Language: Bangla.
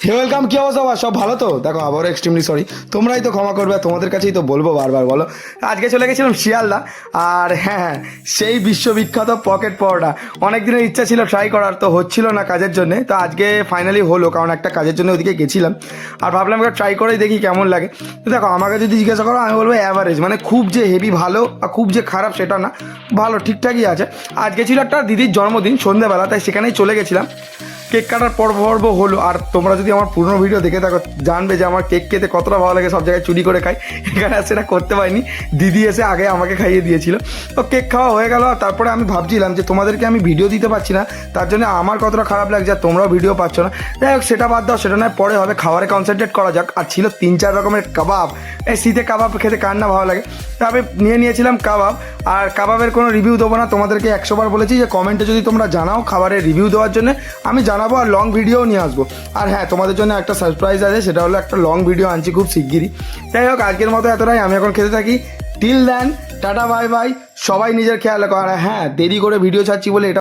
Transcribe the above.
ওয়েলকাম, কি অবস্থা? সব ভালো তো? দেখো আবারও এক্সট্রিমলি সরি, তোমরাই তো ক্ষমা করবে, তোমাদের কাছেই তো বলবো বারবার। বলো, আজকে চলে গেছিলাম শিয়ালদা। আর হ্যাঁ, সেই বিশ্ববিখ্যাত পকেট পরোটা অনেক দিনের ইচ্ছা ছিল ট্রাই করার, তো হচ্ছিল না কাজের জন্য। তো আজকে ফাইনালি হলো, কারণ একটা কাজের জন্য ওদিকে গেছিলাম আর ভাবলাম একটা ট্রাই করেই দেখি কেমন লাগে। তো দেখো, আমাকে যদি জিজ্ঞাসা করো আমি বলবো অ্যাভারেজ, মানে খুব যে হেভি ভালো আর খুব যে খারাপ সেটা না, ভালো ঠিকঠাকই আছে। আজকে ছিল একটা দিদির জন্মদিন সন্ধ্যেবেলা, তাই সেখানেই চলে গেছিলাম। কেক কাটার পর্ব হলো। আর তোমরা যদি আমার পুরনো ভিডিও দেখে থাকো জানবে যে আমার কেক খেতে কতটা ভালো লাগে, সব জায়গায় চুরি করে খাই। এখানে আর সেটা করতে পারিনি, দিদি এসে আগে আমাকে খাইয়ে দিয়েছিল। তো কেক খাওয়া হয়ে গেল, আর তারপরে আমি ভাবছিলাম যে তোমাদেরকে আমি ভিডিও দিতে পারছি না, তার জন্য আমার কতটা খারাপ লাগছে, আর তোমরাও ভিডিও পাচ্ছ না। যাই হোক, সেটা বাদ দাও, সেটা নয় পরে হবে, খাবারে কনসেন্ট্রেট করা যাক। আর ছিল 3-4 রকমের কাবাব। এই শীতে কাবাব খেতে কার না ভালো লাগে। তবে নিয়েছিলাম কাবাব। আর কাবাবের কোনো রিভিউ দেবো না, তোমাদেরকে 100 বার বলেছি যে কমেন্টে যদি তোমরা জানাও খাবারের রিভিউ দেওয়ার জন্য, আমি জানাবো আর লং ভিডিও নিয়ে আসবো। আর হ্যাঁ, তোমাদের জন্য একটা সারপ্রাইজ আছে, সেটা হলো একটা লং ভিডিও আনছি খুব শিগগিরই। যাই হোক, আজকের মতো এতটাই, আমি এখন খেতে থাকি। Till then, tata bye bye, সবাই নিজের খেয়াল রাখো। আর হ্যাঁ, দেরি করে ভিডিও ছাড়ছি বলে এটা